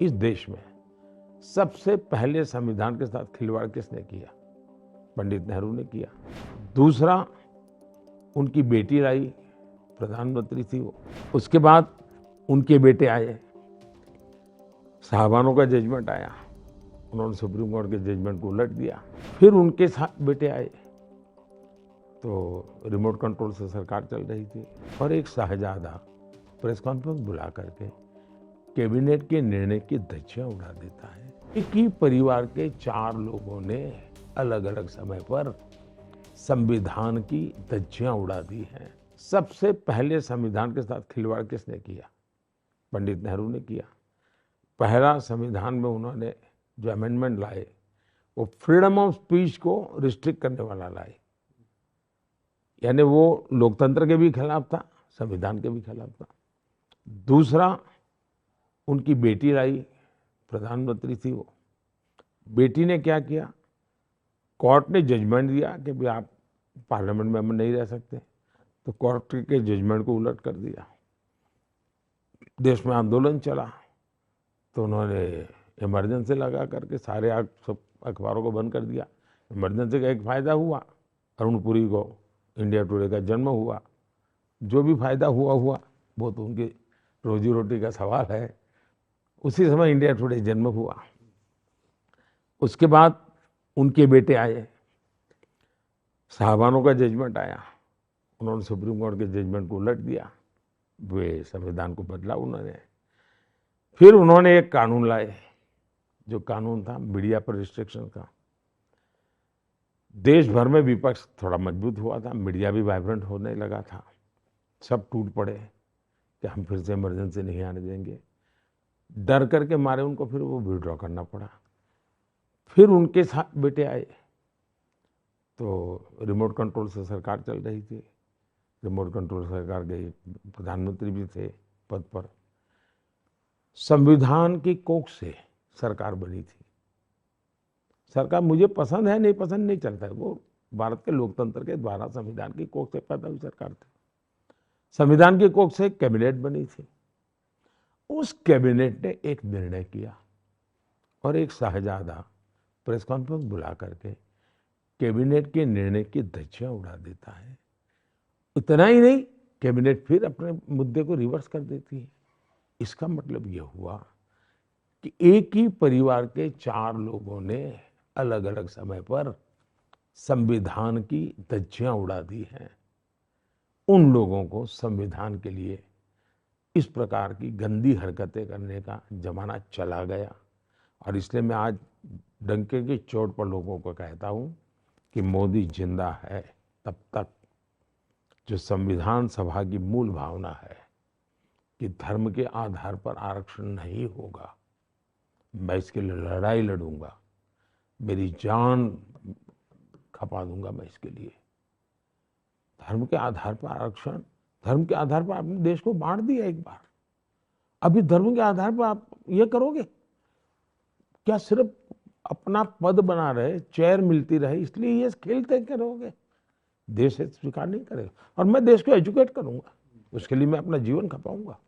इस देश में सबसे पहले संविधान के साथ खिलवाड़ किसने किया? पंडित नेहरू ने किया। दूसरा, उनकी बेटी लाई, प्रधानमंत्री थी वो। उसके बाद उनके बेटे आए, साहबानों का जजमेंट आया, उन्होंने सुप्रीम कोर्ट के जजमेंट को उलट दिया। फिर उनके साथ बेटे आए, तो रिमोट कंट्रोल से सरकार चल रही थी और एक शाहजादा प्रेस कॉन्फ्रेंस बुला करके कैबिनेट के निर्णय की धज्जियां उड़ा देता है। एक ही परिवार के 4 लोगों ने अलग अलग समय पर संविधान की धज्जियां उड़ा दी हैं। सबसे पहले संविधान के साथ खिलवाड़ किसने किया? पंडित नेहरू ने किया। पहला संविधान में उन्होंने जो अमेंडमेंट लाए वो फ्रीडम ऑफ स्पीच को रिस्ट्रिक्ट करने वाला लाए, यानी वो लोकतंत्र के भी खिलाफ था, संविधान के भी खिलाफ था। दूसरा, उनकी बेटी लाई, प्रधानमंत्री थी वो। बेटी ने क्या किया? कोर्ट ने जजमेंट दिया कि भाई आप पार्लियामेंट में नहीं रह सकते, तो कोर्ट के जजमेंट को उलट कर दिया। देश में आंदोलन चला तो उन्होंने इमरजेंसी लगा करके सारे सब अखबारों को बंद कर दिया। इमरजेंसी का एक फ़ायदा हुआ, अरुणपुरी को इंडिया टुडे का जन्म हुआ। जो भी फायदा हुआ वो तो उनकी रोजी रोटी का सवाल है। उसी समय इंडिया टुडे जन्म हुआ। उसके बाद उनके बेटे आए, साहबानों का जजमेंट आया, उन्होंने सुप्रीम कोर्ट के जजमेंट को उलट दिया, वे संविधान को बदला उन्होंने। फिर उन्होंने एक कानून लाए, जो कानून था मीडिया पर रिस्ट्रिक्शन का। देश भर में विपक्ष थोड़ा मजबूत हुआ था, मीडिया भी वाइब्रेंट होने लगा था। सब टूट पड़े कि हम फिर से इमरजेंसी नहीं आने देंगे। डर करके मारे उनको फिर वो विड्रॉ करना पड़ा। फिर उनके साथ बेटे आए, तो रिमोट कंट्रोल से सरकार चल रही थी। रिमोट कंट्रोल सरकार के प्रधानमंत्री भी थे पद पर। संविधान की कोख से सरकार बनी थी। सरकार मुझे पसंद है नहीं पसंद नहीं चलता है, वो भारत के लोकतंत्र के द्वारा संविधान की कोख से पैदा हुई सरकार थी। संविधान की कोख से कैबिनेट बनी थी। उस कैबिनेट ने एक निर्णय किया और एक शाहजादा प्रेस कॉन्फ्रेंस बुला करके कैबिनेट के निर्णय की धज्जियां उड़ा देता है। इतना ही नहीं, कैबिनेट फिर अपने मुद्दे को रिवर्स कर देती है। इसका मतलब यह हुआ कि एक ही परिवार के 4 लोगों ने अलग अलग समय पर संविधान की धज्जियां उड़ा दी हैं। उन लोगों को संविधान के लिए इस प्रकार की गंदी हरकतें करने का जमाना चला गया। और इसलिए मैं आज डंके की चोट पर लोगों को कहता हूं कि मोदी जिंदा है तब तक जो संविधान सभा की मूल भावना है कि धर्म के आधार पर आरक्षण नहीं होगा, मैं इसके लिए लड़ाई लड़ूंगा, मेरी जान खपा दूंगा मैं इसके लिए। धर्म के आधार पर आरक्षण, धर्म के आधार पर आपने देश को बांट दिया एक बार। अभी धर्म के आधार पर आप ये करोगे क्या? सिर्फ अपना पद बना रहे, चेयर मिलती रहे इसलिए ये खेलते करोगे? देश स्वीकार नहीं करेगा। और मैं देश को एजुकेट करूंगा, उसके लिए मैं अपना जीवन खपाऊंगा।